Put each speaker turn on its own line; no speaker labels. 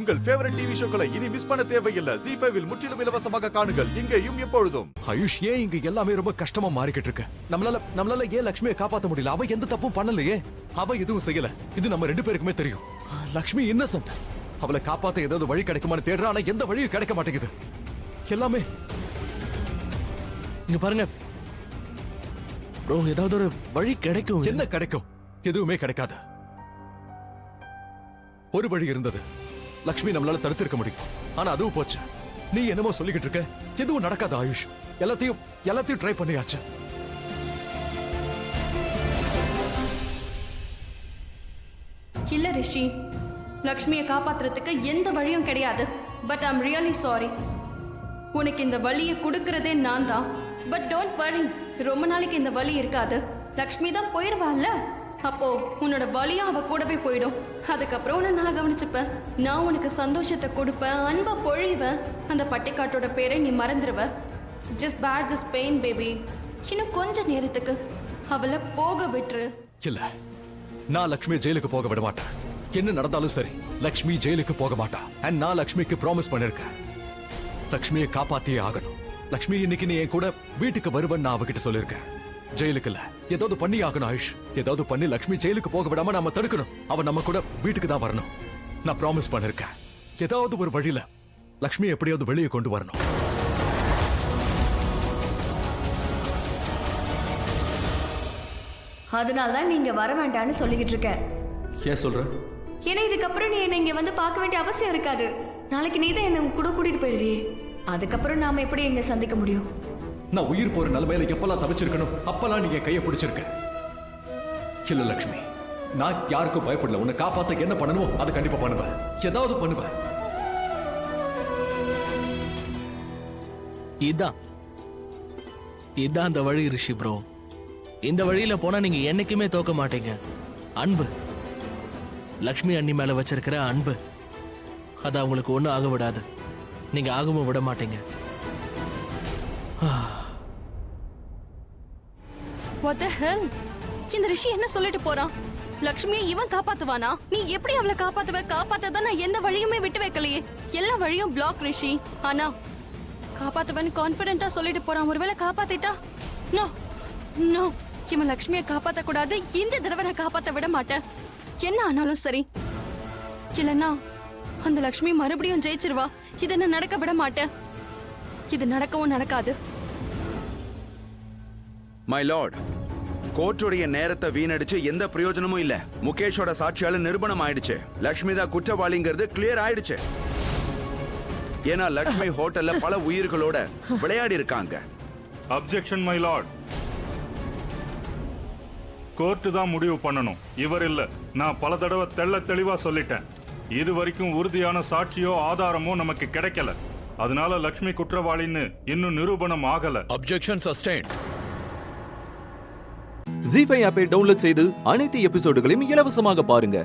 உங்கள் favourite TV ஷோக்களை இனி miss பண்ண தேவையில்லை. ZEE5 இல் முற்றிலும் இலவசமாக காணுங்கள். இங்கேயும் எப்பொழுதும்.
ஆயுஷ், ஏன் இங்க எல்லாமே ரொம்ப கஷ்டமா மாறிக்கிட்டு இருக்கு? நம்மளால ஏன் லட்சுமியை காப்பாத்த முடியல? அவ எந்த தப்பும் பண்ணலையே. அவ எதுவும் செய்யல. இது நம்ம 2 பேருக்குமே தெரியும். லட்சுமி இன்னசென்ட். அவளை காப்பாத்த ஏதாவது வழி கிடைக்குமான்னு தேடுறா, ஆனா எந்த வழியும் கிடைக்க மாட்டேங்குது. எல்லாமே
இங்க பாருங்க ப்ரோ, ஏதாவது ஒரு வழி கிடைக்கும்.
என்ன கிடைக்கும்? எதுவுமே கிடைக்காது. ஒரு வழி இருந்தது. லட்சுமி நம்மளால தடுத்திருக்க முடியும். ஆனா அதுவும் போச்சு. நீ என்னமோ சொல்லிக்கிட்டு இருக்க. எதுவும் நடக்காது ஆயுஷ். எல்லாத்தையும் ட்ரை பண்ணியாச்சு.
இல்ல ரிஷி, லக்ஷ்மியை காப்பாத்துறதுக்கு எந்த வழியும் கிடையாது. But I'm really sorry. உனக்கு இந்த வழியை கொடுக்கறதே நான் தான். பட் டோன்ட் வரி, ரொம்ப நாளைக்கு இந்த வழி இருக்காது. லக்ஷ்மி தான் போயிருவாள்ல, அப்போ உன்னோட வழியும் அவ கூடவே போயிடும். அதுக்கப்புறம் உன்னை நான் கவனிச்சுப்பேன். நான் உனக்கு சந்தோஷத்தை கொடுப்பேன், அன்பை பொழிவேன். அந்த பட்டிக்காட்டோட பேரை நீ மறந்துடுவ. Just bear this pain baby. இன்னும் கொஞ்ச நேரத்துக்கு அவளை போக விட்டுரு.
இல்ல, நான் லட்சுமி ஜெயிலுக்கு போக விட மாட்டேன். என்ன நடந்தாலும் சரி, லட்சுமி ஜெயிலுக்கு போக மாட்டா. அண்ட் நான் லட்சுமிக்கு ப்ராமிஸ் பண்ணிருக்கேன், லட்சுமியை காப்பாத்தியே ஆகணும். லட்சுமி, இன்னைக்கு நீ என் கூட வீட்டுக்கு வருவன்னு நான் அவகிட்ட சொல்லிருக்கேன். ஜெயிலுக்கு இல்ல, ஏதாவது பண்ணி ஆகணும் ஆயுஷ். ஏதாவது பண்ணி லட்சுமி ஜெயிலுக்கு போக விடாம நாம தடுக்கணும். அவ நம்ம கூட வீட்டுக்கு தான் வரணும். நான் ப்ராமிஸ் பண்ணிருக்கேன். ஏதாவது ஒரு வழியில லட்சுமி எப்படியாவது வெளியே கொண்டு வரணும்.
அதனாலதான் நீங்க வர வேண்டாம்னு சொல்லிக்கிட்டு இருக்க.
ஏன் சொல்ற?
ஏன்னா இதுக்கப்புறம் நீ என்ன இங்க வந்து பார்க்க வேண்டிய அவசியம் இருக்காது. நாளைக்கு நீ தான் என்ன கூட கூட்டிட்டு போயிருவியே. அதுக்கப்புறம் நாம எப்படி இங்க சந்திக்க முடியும்?
நான் உயிர் போற நிலைமையில எப்பெல்லாம் தவிச்சிருக்கணும் அப்பெல்லாம் நீங்க கையை பிடிச்சிருக்க. இல்ல லட்சுமி, நான் யாருக்கும் பயப்படல. உன்னை காப்பாத்த என்ன பண்ணணுமோ அதை கண்டிப்பா பண்ணுவேன். ஏதாவது பண்ணுவேன்.
இதான் அந்த வழி ரிஷி ப்ரோ. இந்த வழியில போனா நீங்க என்னைக்குமே தோக்க மாட்டீங்க. அன்பு, லக்ஷ்மி அண்ணி மேல வச்சிருக்கிற அன்பு, அது அவங்களுக்கு ஒண்ணும் ஆக விடாது. நீங்க ஆகவும் விட மாட்டீங்க.
What the hell? இந்த ரிஷி என்ன சொல்லிட்டு போறான்? லக்ஷ்மியை இவன் காப்பாத்துவானா? நீ எப்படி அவளை காப்பாத்தத நான் எந்த வழியுமே விட்டு வைக்கலையே. எல்லா வழியும் பிளாக் ரிஷி. ஆனா காப்பாத்துவன் கான்பிடென்ட்டா சொல்லிட்டு போறான். ஒருவேளை காப்பாத்திட்டா? நோ நோ, இவன் லக்ஷ்மியை காப்பாத்த கூடாது. இந்த தடவை நான் காப்பாத்த விட மாட்டேன். என்ன ஆனாலும் சரி. இல்லைன்னா அந்த லக்ஷ்மி மறுபடியும் ஜெயிச்சிருவா. இதை நான் நடக்க விட மாட்டேன். இது நடக்கவும் நடக்காது.
மை லார்ட், கோர்ட்டுடைய நேரத்தை வீணடிச்சு எந்த பிரயோஜனமும் இல்ல. முகேஷோட சாட்சியால நிரூபணம் ஆயிடுச்சு. லட்சுமி தான் குற்றவாளிங்கிறது கிளியர் ஆயிடுச்சு. ஏன்னா லட்சுமி ஹோட்டல்ல பல உயிர்களோட விளையாடி இருக்காங்க.
Objection my Lord. கோர்ட்டு தான் முடிவு பண்ணணும், இவர் இல்ல. நான் பல தடவை தெளிவா சொல்லிட்டேன். இது வரைக்கும் உறுதியான சாட்சியோ ஆதாரமோ நமக்கு கிடைக்கல. அதனால லட்சுமி குற்றவாளின்னு இன்னும் நிரூபணம் ஆகல.
அப்ஜெக்ஷன் சஸ்டெய்ன்ட்.
ZEE5 ஆப்பை டவுன்லோட் செய்து அனைத்து எபிசோடுகளையும் இலவசமாக பாருங்க.